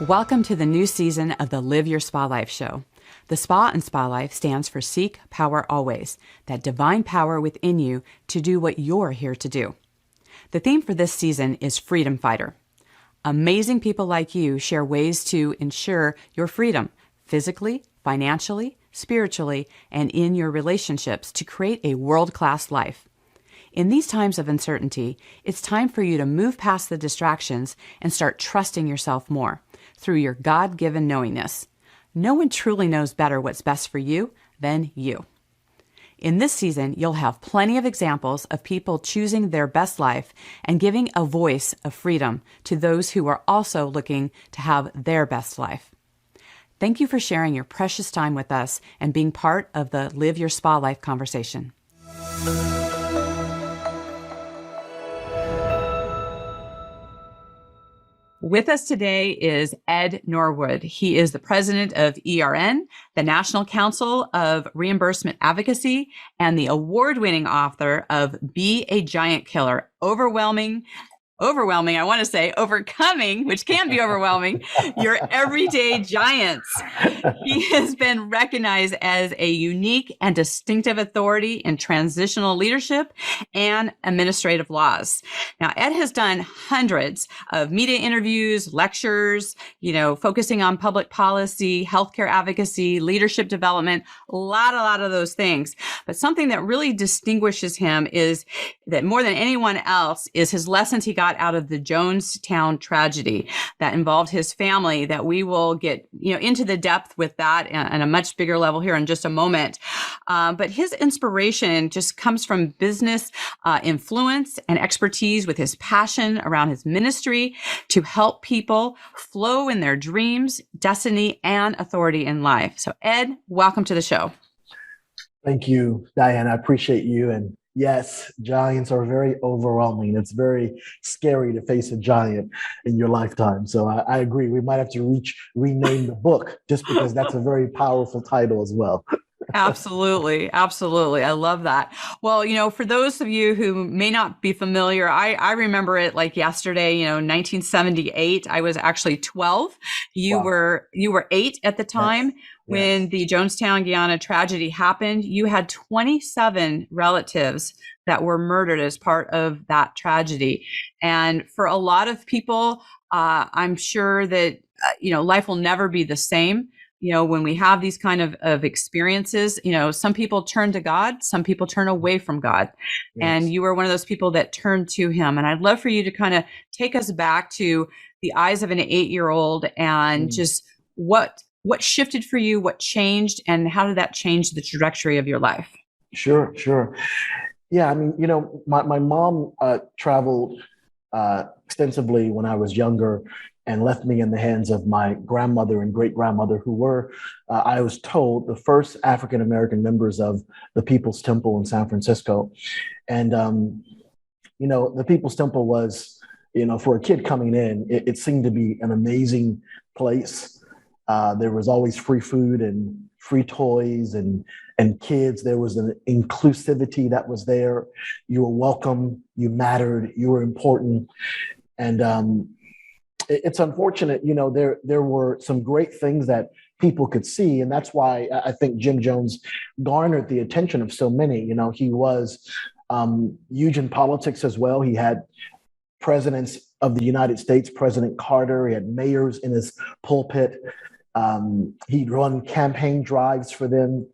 Welcome to the new season of the Live Your Spa Life show. The Spa in Spa Life stands for Seek Power Always, that divine power within you to do what you're here to do. The theme for this season is Freedom Fighter. Amazing people like you share ways to ensure your freedom physically, financially, spiritually, and in your relationships to create a world-class life. In these times of uncertainty, it's time for you to move past the distractions and start trusting yourself more through your God-given knowingness. No one truly knows better what's best for you than you. In this season, you'll have plenty of examples of people choosing their best life and giving a voice of freedom to those who are also looking to have their best life. Thank you for sharing your precious time with us and being part of the Live Your Spa Life conversation. With us today is Ed Norwood. He is the president of ERN, the National Council of Reimbursement Advocacy, and the award-winning author of Be a Giant Killer, overcoming, which can be overwhelming, your everyday giants. He has been recognized as a unique and distinctive authority in transitional leadership and administrative laws. Now, Ed has done hundreds of media interviews, lectures, focusing on public policy, healthcare advocacy, leadership development, a lot of those things. But something that really distinguishes him is that more than anyone else is his lessons he got out of the Jonestown tragedy that involved his family, that we will get into the depth with that and a much bigger level here in just a moment. But his inspiration just comes from business influence and expertise with his passion around his ministry to help people flow in their dreams, destiny, and authority in life. So Ed, welcome to the show. Thank you, Diane. I appreciate you. And yes, giants are very overwhelming. It's very scary to face a giant in your lifetime. So I agree. We might have to rename the book just because that's a very powerful title as well. Absolutely. I love that. Well, for those of you who may not be familiar, I remember it like yesterday, 1978. I was actually 12. You Wow. were 8 at the time. Yes. When the Jonestown, Guyana tragedy happened. You had 27 relatives that were murdered as part of that tragedy. And for a lot of people, I'm sure that, life will never be the same. When we have these kind of experiences, some people turn to God, some people turn away from God. Yes. And you were one of those people that turned to him. And I'd love for you to kind of take us back to the eyes of an 8-year-old and just what shifted for you, what changed, and how did that change the trajectory of your life? Sure. Yeah, I mean, my mom traveled extensively when I was younger and left me in the hands of my grandmother and great-grandmother, who were, I was told, the first African-American members of the People's Temple in San Francisco. And, the People's Temple was, for a kid coming in, it seemed to be an amazing place. There was always free food and free toys and kids. There was an inclusivity that was there. You were welcome. You mattered. You were important. And it's unfortunate, there were some great things that people could see. And that's why I think Jim Jones garnered the attention of so many. He was huge in politics as well. He had presidents of the United States, President Carter. He had mayors in his pulpit. He'd run campaign drives for them.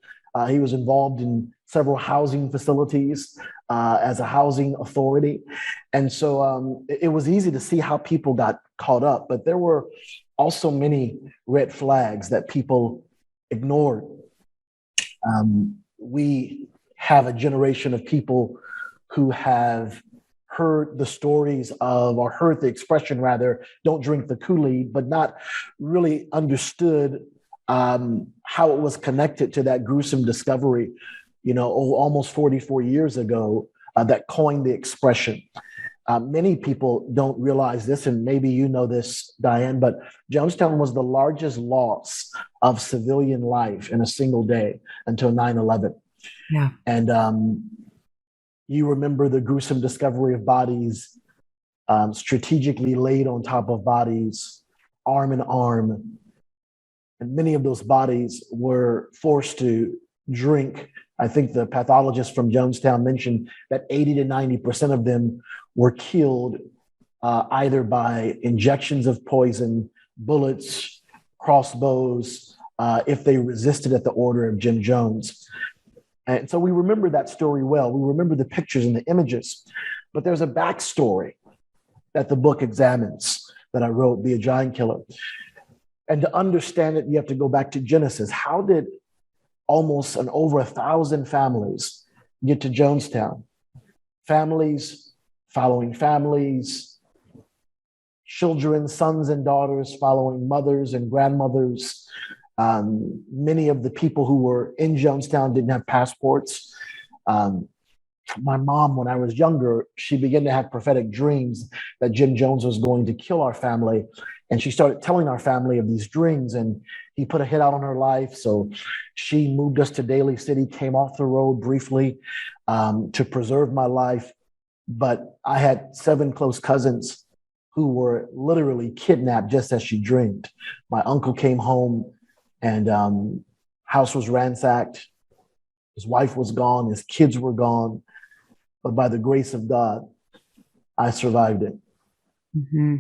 He was involved in several housing facilities as a housing authority. And so it was easy to see how people got caught up, but there were also many red flags that people ignored. We have a generation of people who have heard the stories of, or heard the expression rather, don't drink the Kool-Aid, but not really understood how it was connected to that gruesome discovery, almost 44 years ago, that coined the expression. Many people don't realize this, and maybe you know this, Diane, but Jonestown was the largest loss of civilian life in a single day until 9/11. Yeah. And you remember the gruesome discovery of bodies strategically laid on top of bodies, arm in arm. And many of those bodies were forced to drink. I think the pathologist from Jonestown mentioned that 80 to 90% of them were killed either by injections of poison, bullets, crossbows, if they resisted at the order of Jim Jones. And so we remember that story well. We remember the pictures and the images. But there's a backstory that the book examines that I wrote, Be a Giant Killer. And to understand it, you have to go back to Genesis. How did almost over 1,000 families get to Jonestown? Families following families, children, sons and daughters following mothers and grandmothers. Many of the people who were in Jonestown didn't have passports. My mom, when I was younger, she began to have prophetic dreams that Jim Jones was going to kill our family. And she started telling our family of these dreams, and he put a hit out on her life. So she moved us to Daly City, came off the road briefly to preserve my life. But I had 7 close cousins who were literally kidnapped just as she dreamed. My uncle came home and house was ransacked. His wife was gone. His kids were gone. But by the grace of God, I survived it. Mm-hmm.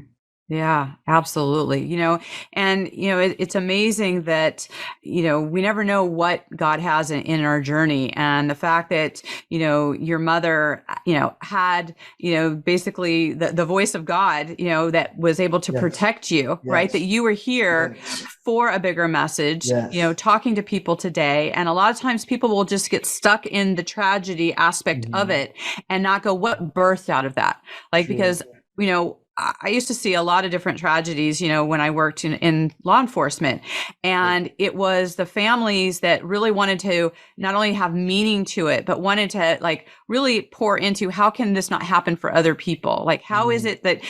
Yeah, absolutely. It's amazing that, we never know what God has in our journey. And the fact that, your mother, had, basically the voice of God, that was able to protect you, right? That you were here for a bigger message, talking to people today. And a lot of times people will just get stuck in the tragedy aspect of it and not go, what birthed out of that? Because, I used to see a lot of different tragedies, when I worked in law enforcement, and it was the families that really wanted to not only have meaning to it, but wanted to really pour into, how can this not happen for other people? How is it that,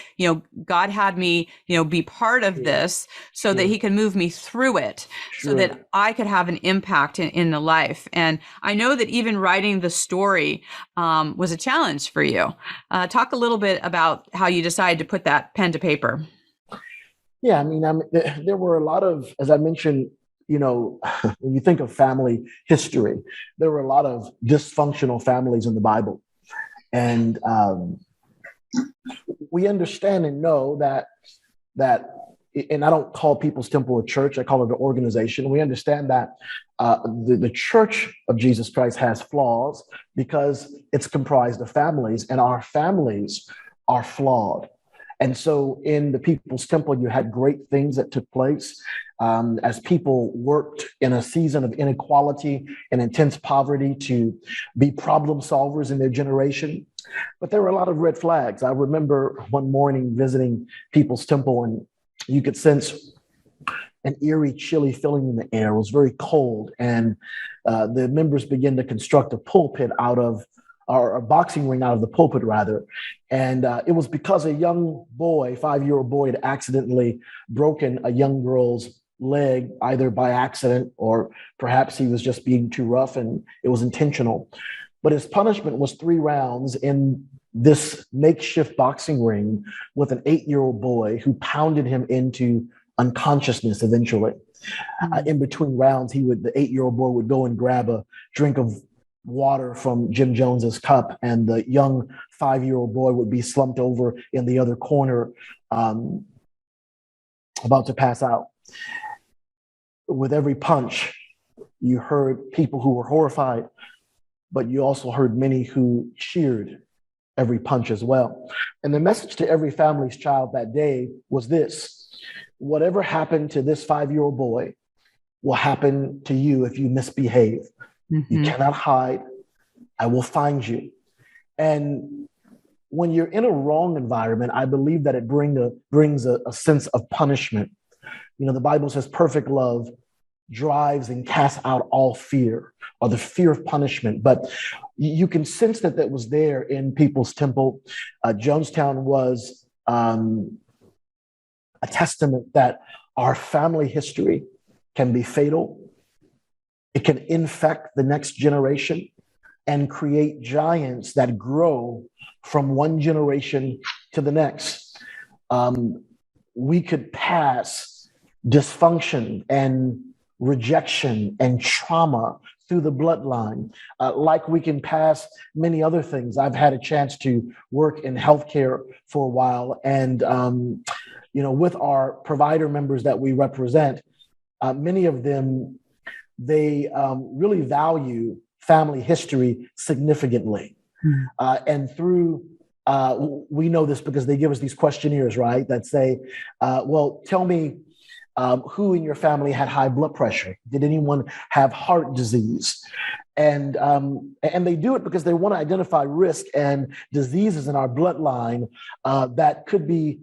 God had me, be part of this so that he can move me through it so that I could have an impact in the life. And I know that even writing the story was a challenge for you. Talk a little bit about how you decided to put that pen to paper. Yeah, there were a lot of, as I mentioned, when you think of family history, there were a lot of dysfunctional families in the Bible. And we understand and know that, and I don't call People's Temple a church, I call it an organization. We understand that the Church of Jesus Christ has flaws because it's comprised of families, and our families are flawed. And so in the People's Temple, you had great things that took place as people worked in a season of inequality and intense poverty to be problem solvers in their generation. But there were a lot of red flags. I remember one morning visiting People's Temple, and you could sense an eerie, chilly feeling in the air. It was very cold. And the members began to construct a pulpit or a boxing ring out of the pulpit, rather. And it was because a young boy, 5-year-old boy, had accidentally broken a young girl's leg, either by accident or perhaps he was just being too rough and it was intentional. But his punishment was 3 rounds in this makeshift boxing ring with an 8-year-old boy who pounded him into unconsciousness eventually. In between rounds, the 8-year-old boy would go and grab a drink of water from Jim Jones's cup, and the young 5-year-old boy would be slumped over in the other corner, about to pass out. With every punch, you heard people who were horrified, but you also heard many who cheered every punch as well. And the message to every family's child that day was this: whatever happened to this 5-year-old boy will happen to you if you misbehave. You cannot hide. I will find you. And when you're in a wrong environment, I believe that it brings a sense of punishment. The Bible says perfect love drives and casts out all fear, or the fear of punishment. But you can sense that was there in People's Temple. Jonestown was a testament that our family history can be fatal. It can infect the next generation and create giants that grow from one generation to the next. we could pass dysfunction and rejection and trauma through the bloodline, like we can pass many other things. I've had a chance to work in healthcare for a while, and with our provider members that we represent, many of them, they really value family history significantly. And through, we know this because they give us these questionnaires, right, that say, well, tell me who in your family had high blood pressure? Did anyone have heart disease? And they do it because they want to identify risk and diseases in our bloodline that could be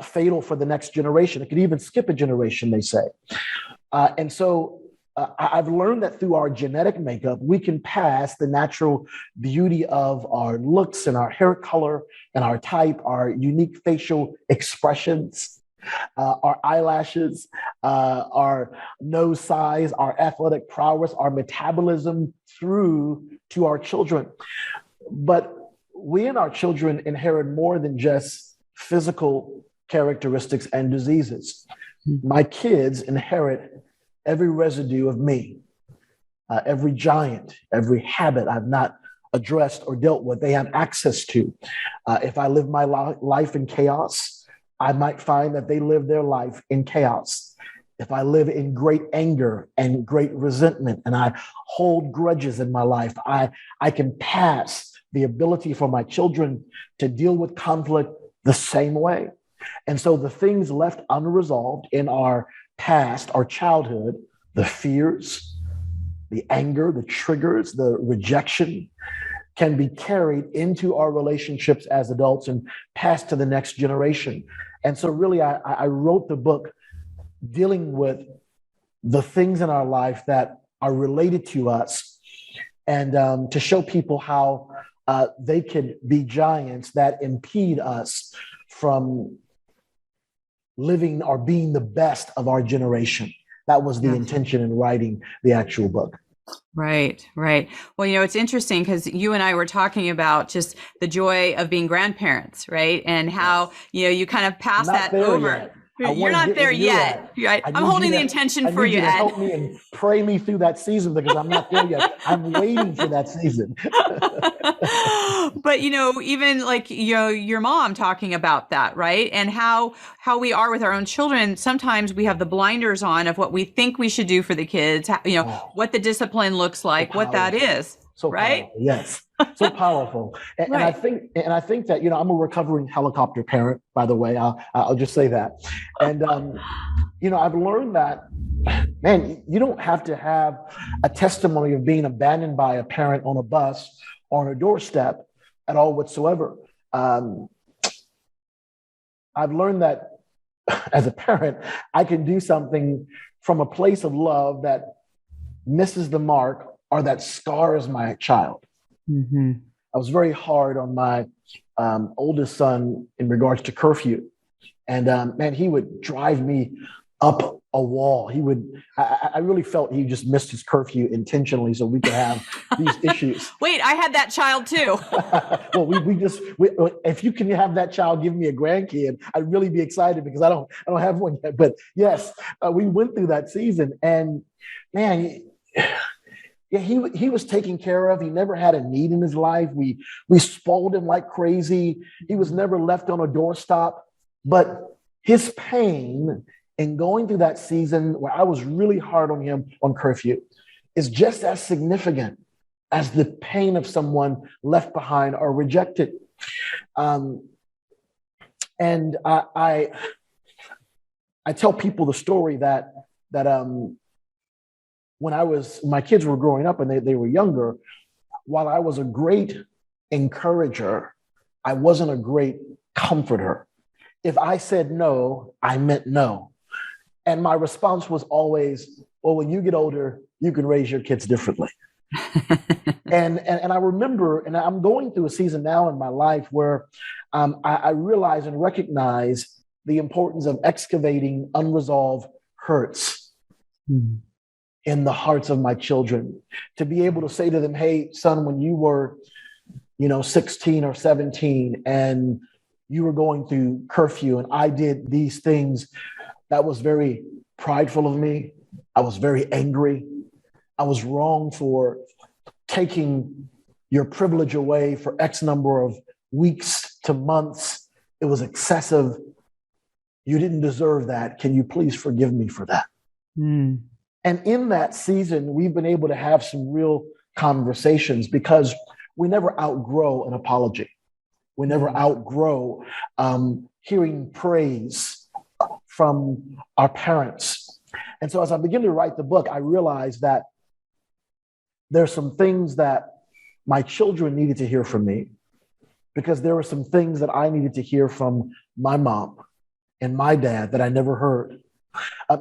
fatal for the next generation. It could even skip a generation, they say. And so I've learned that through our genetic makeup, we can pass the natural beauty of our looks and our hair color and our type, our unique facial expressions, our eyelashes, our nose size, our athletic prowess, our metabolism through to our children. But we and our children inherit more than just physical characteristics and diseases. My kids inherit every residue of me, every giant, every habit I've not addressed or dealt with, they have access to. If I live my life in chaos, I might find that they live their life in chaos. If I live in great anger and great resentment, and I hold grudges in my life, I can pass the ability for my children to deal with conflict the same way. And so the things left unresolved in our past, our childhood, the fears, the anger, the triggers, the rejection, can be carried into our relationships as adults and passed to the next generation. And so really, I wrote the book dealing with the things in our life that are related to us, and to show people how they can be giants that impede us from living or being the best of our generation. That was the intention in writing the actual book. Right, right. Well, it's interesting because you and I were talking about just the joy of being grandparents, right? And how, you kind of pass that over. Yet. You're not there yet. Right? I'm holding the intention for you, Ed. Help me and pray me through that season because I'm not there yet. I'm waiting for that season. But, even like, your mom talking about that, right? And how we are with our own children. Sometimes we have the blinders on of what we think we should do for the kids, what the discipline looks like, what that is. So right? Powerful. Yes. So powerful. And I think that, I'm a recovering helicopter parent, by the way. I'll just say that. And, I've learned that, man, you don't have to have a testimony of being abandoned by a parent on a bus or on a doorstep at all whatsoever. I've learned that as a parent, I can do something from a place of love that misses the mark or that scars my child. Mm-hmm. I was very hard on my oldest son in regards to curfew. And man, he would drive me up a wall. I really felt he just missed his curfew intentionally so we could have these issues. Wait, I had that child too. Well, if you can have that child give me a grandkid, I'd really be excited because I don't have one yet. But yes, we went through that season, and man, he was taken care of. He never had a need in his life. We spoiled him like crazy. He was never left on a doorstop. But his pain in going through that season where I was really hard on him on curfew is just as significant as the pain of someone left behind or rejected. And I tell people the story that when my kids were growing up and they were younger, while I was a great encourager, I wasn't a great comforter. If I said no, I meant no. And my response was always, well, when you get older, you can raise your kids differently. and I remember, and I'm going through a season now in my life where I realize and recognize the importance of excavating unresolved hurts in the hearts of my children. To be able to say to them, hey, son, when you were 16 or 17 and you were going through curfew and I did these things, that was very prideful of me. I was very angry. I was wrong for taking your privilege away for X number of weeks to months. It was excessive. You didn't deserve that. Can you please forgive me for that? Mm. And in that season, we've been able to have some real conversations because we never outgrow an apology. We never outgrow hearing praise from our parents. And so as I begin to write the book, I realized that there's some things that my children needed to hear from me because there were some things that I needed to hear from my mom and my dad that I never heard.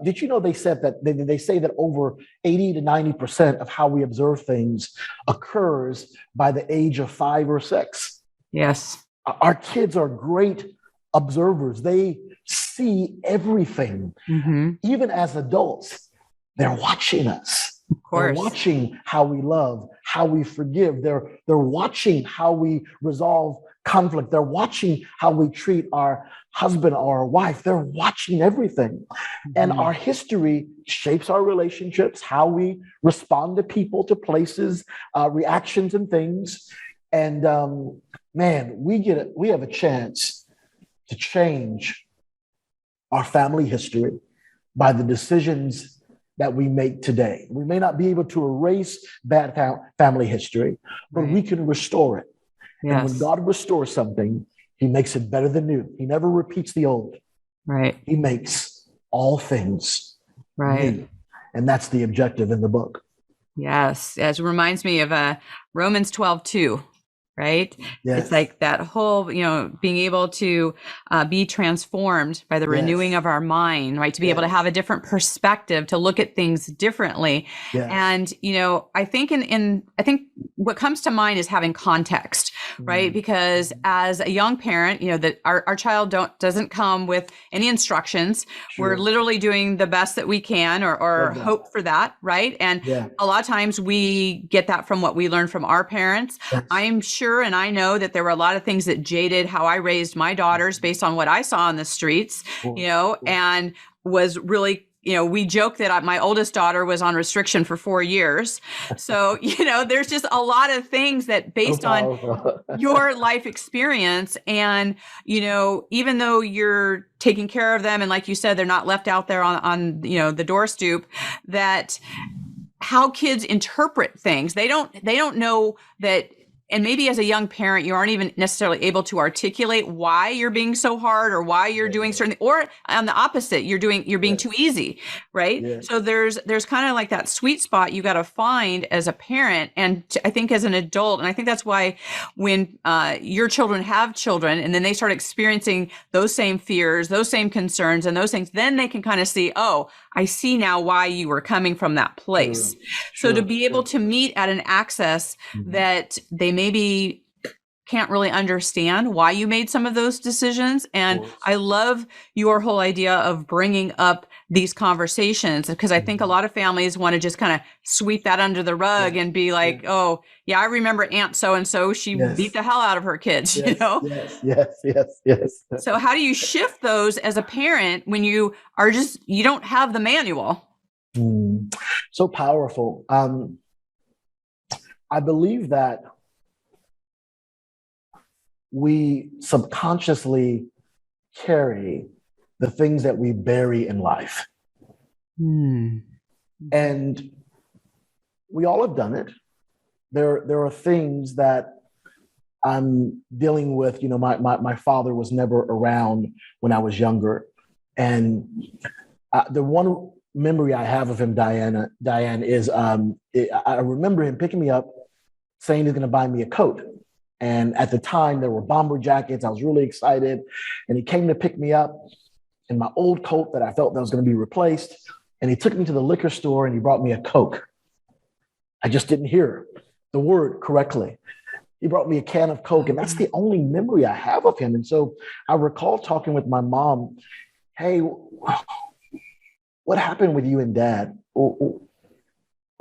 Did you know they said that they say that over 80 to 90% of how we observe things occurs by the age of 5 or 6? Yes. Our kids are great observers. They see everything. Mm-hmm. Even as adults, they're watching us. Of course. They're watching how we love, how we forgive. They're watching how we resolve conflict. They're watching how we treat our husband or our wife. They're watching everything. Mm-hmm. And our history shapes our relationships, how we respond to people, to places, reactions and things. And man, we have a chance to change our family history by the decisions that we make today. We may not be able to erase bad family history, but we can restore it. Yes. And when God restores something, he makes it better than new. He never repeats the old. Right. He makes all things new. And that's the objective in the book. Yes. It reminds me of Romans 12:2. Right? Yes. It's like that whole, being able to be transformed by the renewing of our mind, right? To be able to have a different perspective, to look at things differently. Yes. And, I think I think what comes to mind is having context, right? Because as a young parent, that our child doesn't come with any instructions. Sure. We're literally doing the best that we can or hope for that, right? And a lot of times we get that from what we learned from our parents. Yes. I'm sure and I know that there were a lot of things that jaded how I raised my daughters based on what I saw on the streets, and was really, we joke that my oldest daughter was on restriction for 4 years. So, there's just a lot of things that based on your life experience and, even though you're taking care of them and like you said, they're not left out there on the door stoop, that how kids interpret things, they don't know that. And maybe as a young parent, you aren't even necessarily able to articulate why you're being so hard or why you're doing certain, or on the opposite, you're being too easy, right? Yeah. So there's kind of like that sweet spot you got to find as a parent, and I think as an adult, and I think that's why when your children have children, and then they start experiencing those same fears, those same concerns, and those things, then they can kind of see, oh, I see now why you were coming from that place. Sure. So to be able to meet at an access that they maybe can't really understand why you made some of those decisions. And I love your whole idea of bringing up these conversations, because I think a lot of families want to just kind of sweep that under the rug and be like, oh, yeah, I remember Aunt so-and-so, she beat the hell out of her kids, Yes. So how do you shift those as a parent when you don't have the manual? So powerful. I believe that we subconsciously carry the things that we bury in life. And we all have done it. There are things that I'm dealing with. My father was never around when I was younger. And the one memory I have of him, Diane, is I remember him picking me up, saying he's going to buy me a coat. And at the time, there were bomber jackets. I was really excited. And he came to pick me up in my old coat that I felt that was going to be replaced. And he took me to the liquor store and he brought me a Coke. I just didn't hear the word correctly. He brought me a can of Coke, and that's the only memory I have of him. And so I recall talking with my mom, hey, what happened with you and Dad?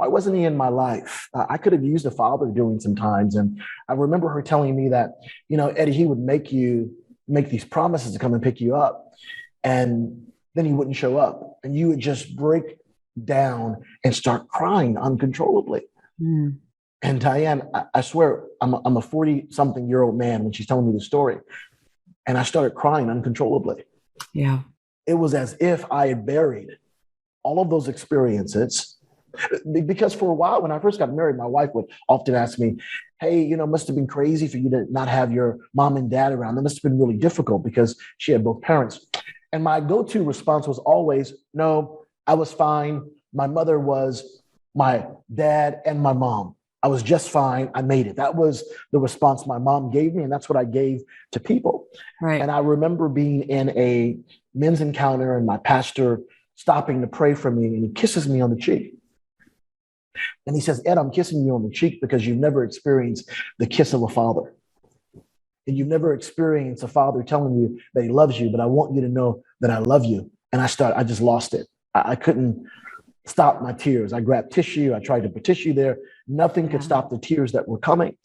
Why wasn't he in my life? I could have used a father doing sometimes. And I remember her telling me that, Eddie, he would make you make these promises to come and pick you up. And then he wouldn't show up. And you would just break down and start crying uncontrollably. Mm. And Diane, I swear, I'm a 40-something-year-old man when she's telling me the story. And I started crying uncontrollably. Yeah. It was as if I had buried all of those experiences. Because for a while, when I first got married, my wife would often ask me, hey, you know, it must have been crazy for you to not have your mom and dad around. It must have been really difficult because she had both parents. And my go-to response was always, no, I was fine. My mother was my dad and my mom. I was just fine. I made it. That was the response my mom gave me, and that's what I gave to people. Right. And I remember being in a men's encounter and my pastor stopping to pray for me, and he kisses me on the cheek. And he says, Ed, I'm kissing you on the cheek because you've never experienced the kiss of a father. And you've never experienced a father telling you that he loves you, but I want you to know that I love you. And I just lost it. I couldn't stop my tears. I grabbed tissue. I tried to put tissue there. Nothing could stop the tears that were coming.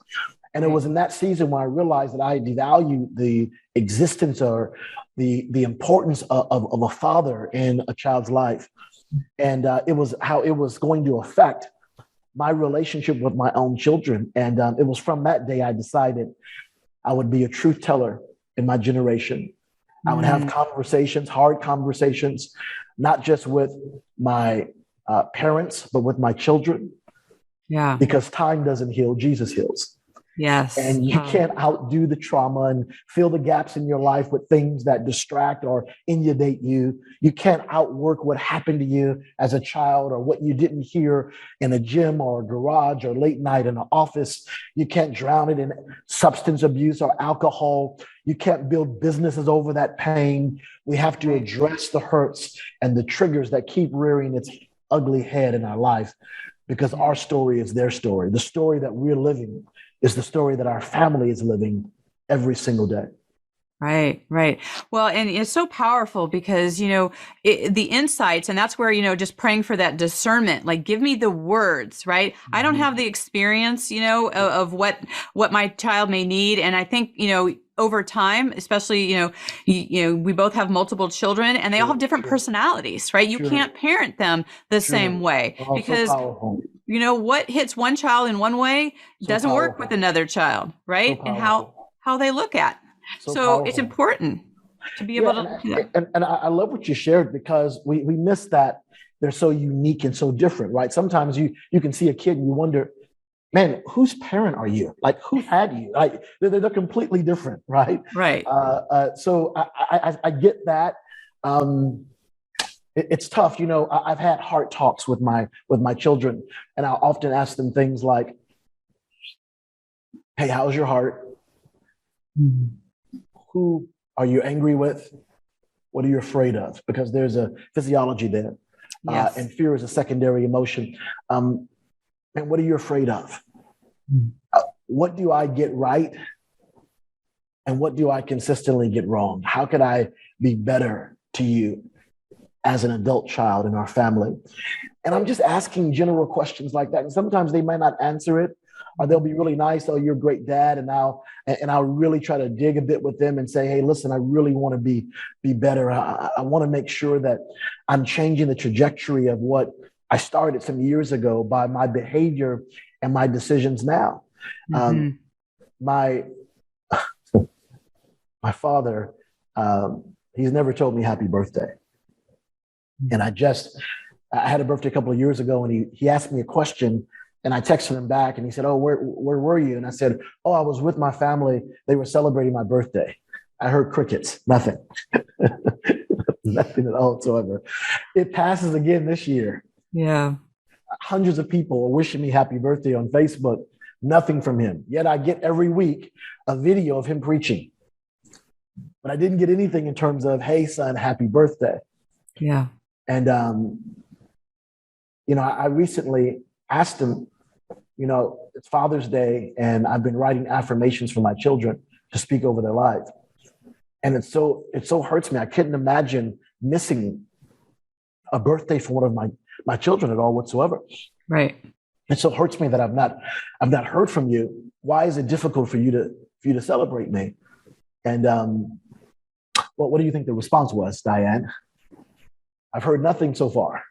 And it was in that season when I realized that I devalued the existence or the importance of a father in a child's life. And it was how it was going to affect my relationship with my own children. And it was from that day I decided I would be a truth teller in my generation. I would have conversations, hard conversations, not just with my parents, but with my children. Yeah. Because time doesn't heal, Jesus heals. Yes. And you can't outdo the trauma and fill the gaps in your life with things that distract or inundate you. You can't outwork what happened to you as a child or what you didn't hear in a gym or a garage or late night in an office. You can't drown it in substance abuse or alcohol. You can't build businesses over that pain. We have to address the hurts and the triggers that keep rearing its ugly head in our life, because our story is their story. The story that we're living is the story that our family is living every single day. Right, right. Well, and it's so powerful because, you know, the insights, and that's where, you know, just praying for that discernment, like give me the words, right? I don't have the experience, you know, of what my child may need. And I think, you know, over time, especially, you know, we both have multiple children and they all have different personalities, right? You can't parent them the same way because, you know, what hits one child in one way doesn't work with another child, right? And how they look at. So it's important to be able to do that. And I love what you shared, because we miss that they're so unique and so different, right? Sometimes you can see a kid and you wonder, man, whose parent are you? Like, who had you? Like, they're completely different, right? Right. So I get that. It's tough, you know. I've had heart talks with my children, and I'll often ask them things like, "Hey, how's your heart? Who are you angry with? What are you afraid of?" Because there's a physiology there, and fear is a secondary emotion. And what are you afraid of? What do I get right? And what do I consistently get wrong? How can I be better to you as an adult child in our family? And I'm just asking general questions like that. And sometimes they might not answer it, or they'll be really nice. Oh, you're a great dad. And I'll really try to dig a bit with them and say, hey, listen, I really want to be better. I want to make sure that I'm changing the trajectory of what I started some years ago by my behavior and my decisions now. My father, he's never told me happy birthday. And I had a birthday a couple of years ago, and he asked me a question, and I texted him back, and he said, oh, where were you? And I said, oh, I was with my family. They were celebrating my birthday. I heard crickets, nothing, nothing at all whatsoever. It passes again this year. Yeah. Hundreds of people are wishing me happy birthday on Facebook, nothing from him. Yet I get every week a video of him preaching. But I didn't get anything in terms of, hey, son, happy birthday. Yeah. And, you know, I recently asked him, you know, it's Father's Day, and I've been writing affirmations for my children to speak over their life. And it so hurts me. I couldn't imagine missing a birthday for one of my children at all whatsoever. Right. It so hurts me that I've not heard from you. Why is it difficult for you to celebrate me? And Well, what do you think the response was, Diane? I've heard nothing so far.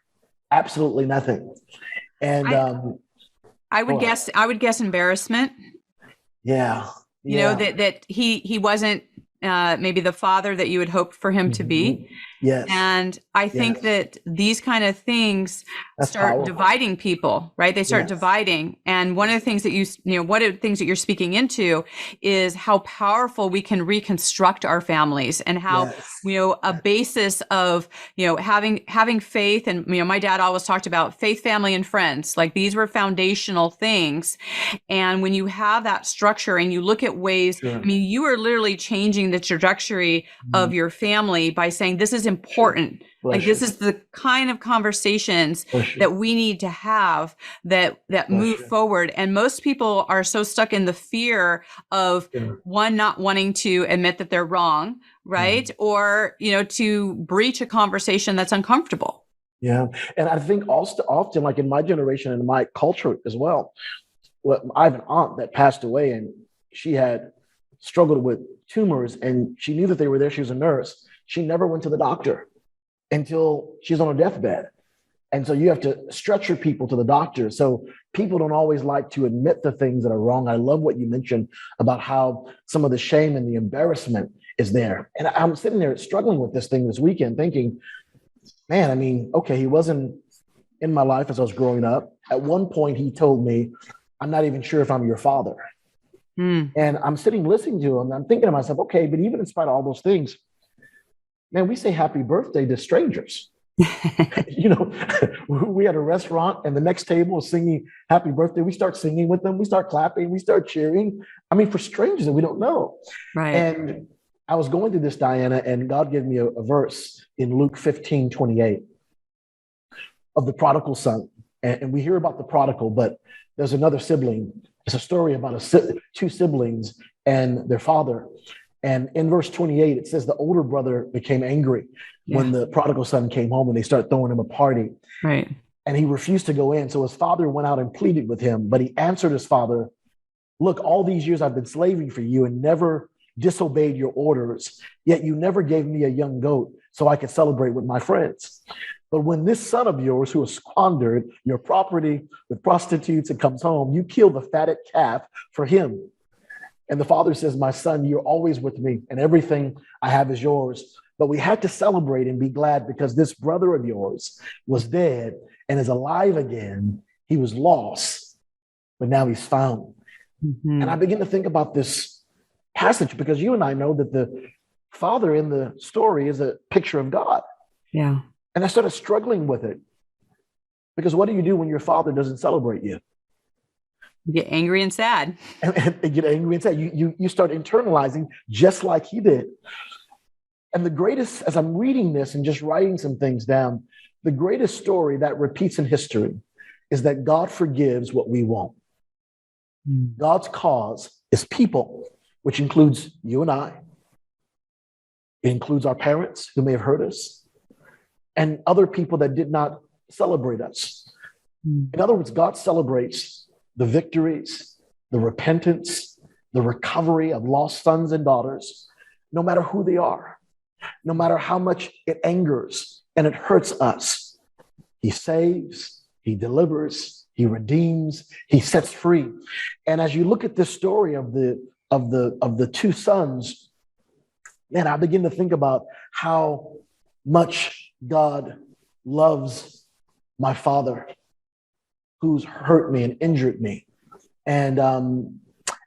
Absolutely nothing. And I would guess embarrassment. yeah, You know, yeah. that he wasn't maybe the father that you had hoped for him to be. Yes. And I think Yes. that these kind of things That's start powerful. dividing people, right? They start Yes. dividing. And one of the things that one of the things that you're speaking into is how powerful we can reconstruct our families, and how, Yes. a basis of, having faith. And, my dad always talked about faith, family, and friends. Like, these were foundational things. And when you have that structure and you look at ways, Sure. I mean, you are literally changing the trajectory of your family by saying, this is important. Bless Like, this you. is the kind of conversations Bless you. that we need to have that move you. forward. And most people are so stuck in the fear of one, not wanting to admit that they're wrong, right? Or, to breach a conversation that's uncomfortable. Yeah. And I think also often, like in my generation and my culture as well, I have an aunt that passed away, and she had struggled with tumors, and she knew that they were there. She was a nurse. She never went to the doctor until she's on her deathbed. And so you have to structure people to the doctor. So people don't always like to admit the things that are wrong. I love what you mentioned about how some of the shame and the embarrassment is there. And I'm sitting there struggling with this thing this weekend thinking, man, I mean, okay, he wasn't in my life as I was growing up. At one point, he told me, I'm not even sure if I'm your father. And I'm sitting listening to him. And I'm thinking to myself, okay, but even in spite of all those things, man, we say happy birthday to strangers. We had a restaurant and the next table is singing happy birthday. We start singing with them. We start clapping. We start cheering. I mean, for strangers that we don't know. Right. And I was going through this, Diana, and God gave me a verse in Luke 15:28 of the prodigal son. And we hear about the prodigal, but there's another sibling. It's a story about two siblings and their father. And in verse 28, it says the older brother became angry when the prodigal son came home, and they start throwing him a party. Right. And he refused to go in. So his father went out and pleaded with him, but he answered his father, look, all these years I've been slaving for you and never disobeyed your orders, yet you never gave me a young goat so I could celebrate with my friends. But when this son of yours, who has squandered your property with prostitutes and comes home, you kill the fatted calf for him. And the father says, my son, you're always with me and everything I have is yours. But we had to celebrate and be glad because this brother of yours was dead and is alive again. He was lost, but now he's found. And I begin to think about this passage because you and I know that the father in the story is a picture of God. Yeah. And I started struggling with it because what do you do when your father doesn't celebrate you? You get angry and sad. And get angry and sad. You start internalizing just like he did. And the greatest, as I'm reading this and just writing some things down, the greatest story that repeats in history is that God forgives what we won't. God's cause is people, which includes you and I. It includes our parents who may have hurt us and other people that did not celebrate us. In other words, God celebrates the victories, the repentance, the recovery of lost sons and daughters, no matter who they are, no matter how much it angers and it hurts us. He saves, he delivers, he redeems, he sets free. And as you look at this story of the two sons, man, I begin to think about how much God loves my father who's hurt me and injured me, and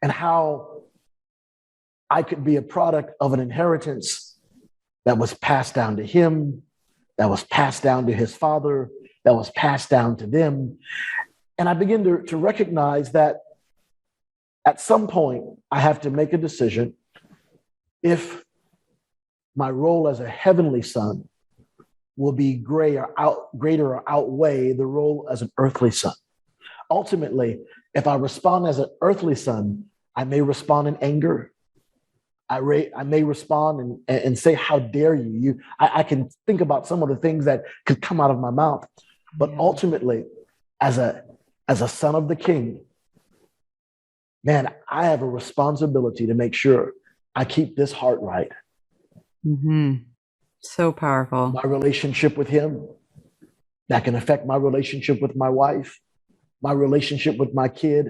how I could be a product of an inheritance that was passed down to him, that was passed down to his father, that was passed down to them. And I begin to recognize that at some point I have to make a decision if my role as a heavenly son will be greater or outweigh the role as an earthly son. Ultimately, if I respond as an earthly son, I may respond in anger. I may respond and say, how dare you? I can think about some of the things that could come out of my mouth. But ultimately, as a son of the king, man, I have a responsibility to make sure I keep this heart right. Mm-hmm. So powerful. My relationship with him, that can affect my relationship with my wife, my relationship with my kid.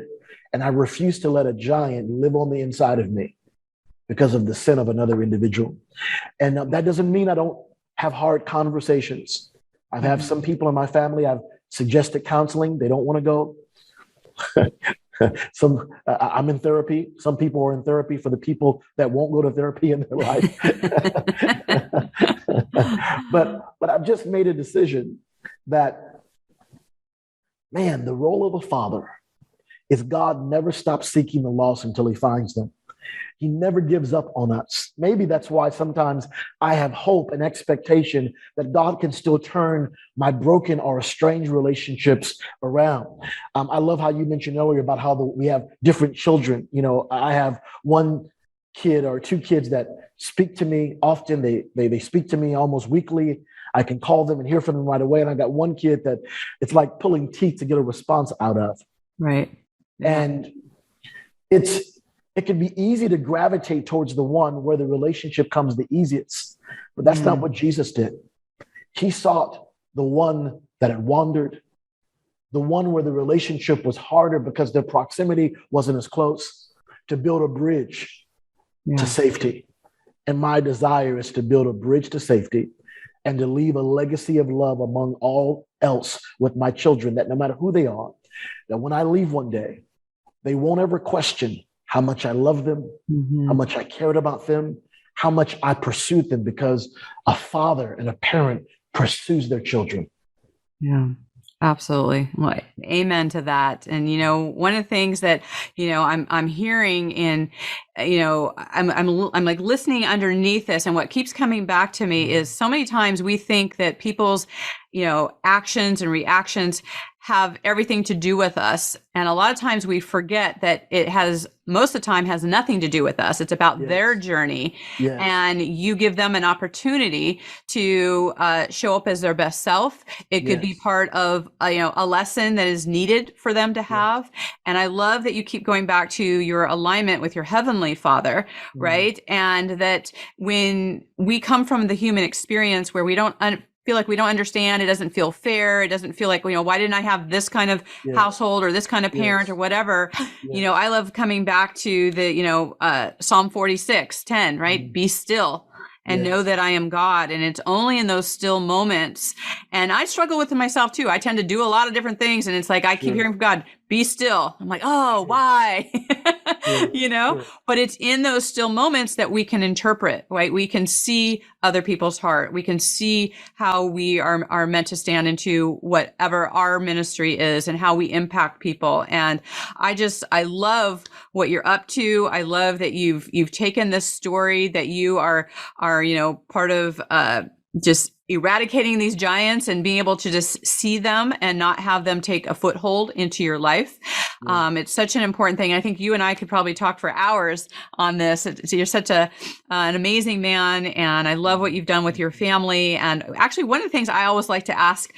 And I refuse to let a giant live on the inside of me because of the sin of another individual. And that doesn't mean I don't have hard conversations. I've had some people in my family, I've suggested counseling. They don't want to go. I'm in therapy. Some people are in therapy for the people that won't go to therapy in their life. but I've just made a decision that, man, the role of a father is God never stops seeking the lost until he finds them. He never gives up on us. Maybe that's why sometimes I have hope and expectation that God can still turn my broken or estranged relationships around. I love how you mentioned earlier about how we have different children. You know, I have one kid or two kids that speak to me often. They speak to me almost weekly. I can call them and hear from them right away. And I got one kid that it's like pulling teeth to get a response out of. Right. Yeah. And it can be easy to gravitate towards the one where the relationship comes the easiest, but that's not what Jesus did. He sought the one that had wandered, the one where the relationship was harder because their proximity wasn't as close, to build a bridge to safety. And my desire is to build a bridge to safety and to leave a legacy of love among all else with my children, that no matter who they are, that when I leave one day, they won't ever question how much I love them, how much I cared about them, how much I pursued them, because a father and a parent pursues their children. Yeah, absolutely. Well, amen to that. And, you know, one of the things that, you know, I'm hearing in, you know, I'm like listening underneath this, and what keeps coming back to me is so many times we think that people's, you know, actions and reactions have everything to do with us. And a lot of times we forget that it has, most of the time, has nothing to do with us. It's about their journey. Yes. And you give them an opportunity to show up as their best self. It could be part of, you know, a lesson that is needed for them to have. And I love that you keep going back to your alignment with your Heavenly Father, right? And that when we come from the human experience where we don't feel like we don't understand, it doesn't feel fair, it doesn't feel like, you know, why didn't I have this kind of household or this kind of parent or whatever, you know, I love coming back to the, you know, Psalm 46:10, right? Be still and know that I am God. And it's only in those still moments. And I struggle with it myself too. I tend to do a lot of different things. And it's like, I keep hearing from God, be still. I'm like, oh, why? You know, but it's in those still moments that we can interpret, right? We can see other people's heart. We can see how we are meant to stand into whatever our ministry is and how we impact people. And I love what you're up to. I love that you've taken this story, that you are, you know, part of, just eradicating these giants and being able to just see them and not have them take a foothold into your life. It's such an important thing. I think you and I could probably talk for hours on this. You're such an amazing man, and I love what you've done with your family. And actually, one of the things I always like to ask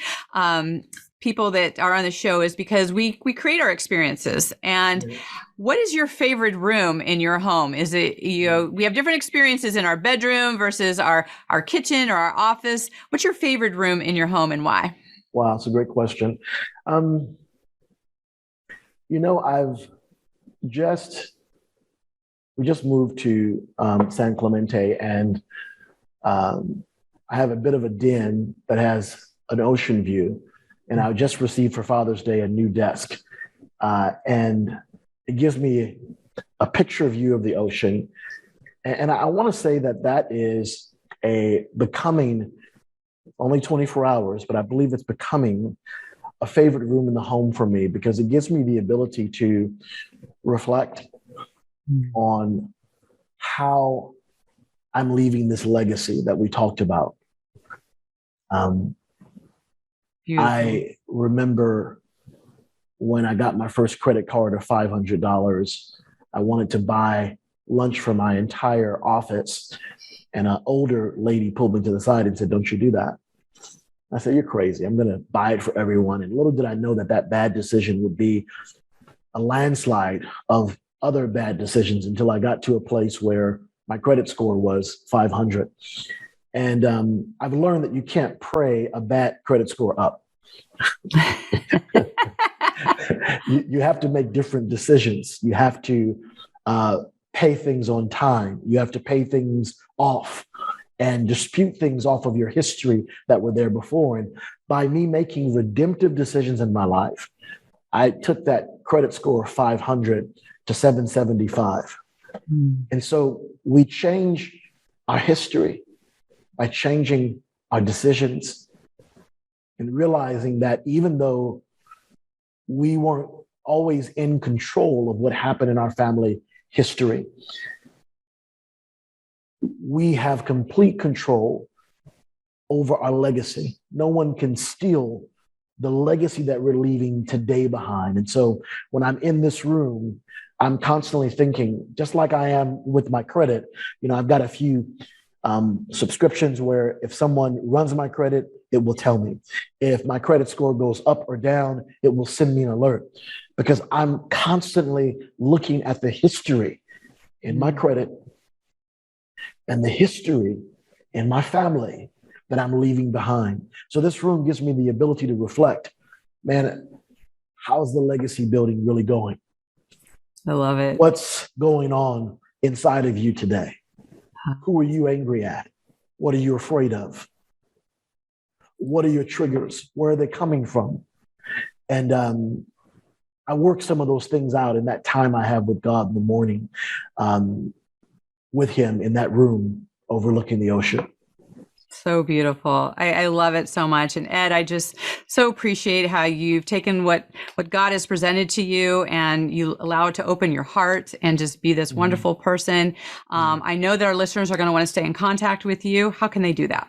people that are on the show is, because we create our experiences, and what is your favorite room in your home? Is it, you know, we have different experiences in our bedroom versus our kitchen or our office. What's your favorite room in your home and why? Wow, that's a great question. You know, we just moved to San Clemente, and I have a bit of a den that has an ocean view. And I just received for Father's Day a new desk. And it gives me a picture view of the ocean. And I want to say that is becoming only 24 hours, but I believe it's becoming a favorite room in the home for me, because it gives me the ability to reflect on how I'm leaving this legacy that we talked about. I remember when I got my first credit card of $500, I wanted to buy lunch for my entire office. And an older lady pulled me to the side and said, "Don't you do that." I said, "You're crazy. I'm going to buy it for everyone." And little did I know that bad decision would be a landslide of other bad decisions, until I got to a place where my credit score was 500. And I've learned that you can't pray a bad credit score up. You have to make different decisions. You have to pay things on time. You have to pay things off and dispute things off of your history that were there before. And by me making redemptive decisions in my life, I took that credit score of 500 to 775. And so we change our history by changing our decisions and realizing that even though we weren't always in control of what happened in our family history, we have complete control over our legacy. No one can steal the legacy that we're leaving today behind. And so when I'm in this room, I'm constantly thinking, just like I am with my credit, I've got a few subscriptions where if someone runs my credit, it will tell me. If my credit score goes up or down, it will send me an alert, because I'm constantly looking at the history in my credit and the history in my family that I'm leaving behind. So this room gives me the ability to reflect, man, how's the legacy building really going? I love it. What's going on inside of you today? Who are you angry at? What are you afraid of? What are your triggers? Where are they coming from? And I work some of those things out in that time I have with God in the morning, with him in that room overlooking the ocean. So beautiful. I love it so much. And Ed, I just so appreciate how you've taken what God has presented to you and you allow it to open your heart and just be this wonderful person. I know that our listeners are going to want to stay in contact with you. How can they do that?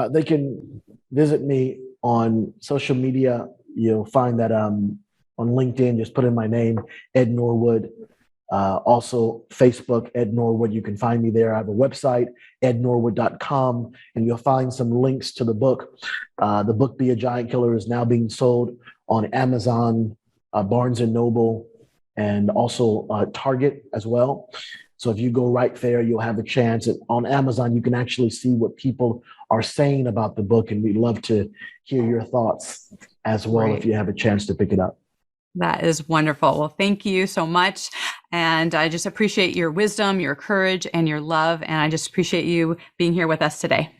They can visit me on social media. You'll find that on LinkedIn, just put in my name, Ed Norwood. Also, Facebook, Ed Norwood. You can find me there. I have a website, ednorwood.com, and you'll find some links to the book. The book, Be a Giant Killer, is now being sold on Amazon, Barnes & Noble, and also Target as well. So if you go right there, you'll have a chance. On Amazon, you can actually see what people are saying about the book, and we'd love to hear your thoughts as well. Great. If you have a chance to pick it up. That is wonderful. Well, thank you so much. And I just appreciate your wisdom, your courage, and your love. And I just appreciate you being here with us today.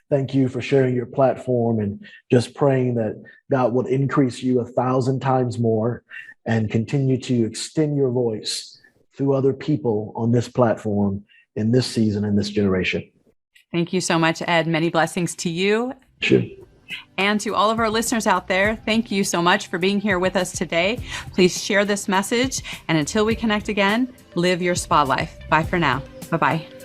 Thank you for sharing your platform, and just praying that God will increase you 1,000 times more and continue to extend your voice through other people on this platform in this season and this generation. Thank you so much, Ed. Many blessings to you. Sure. And to all of our listeners out there, thank you so much for being here with us today. Please share this message. And until we connect again, live your spa life. Bye for now. Bye-bye.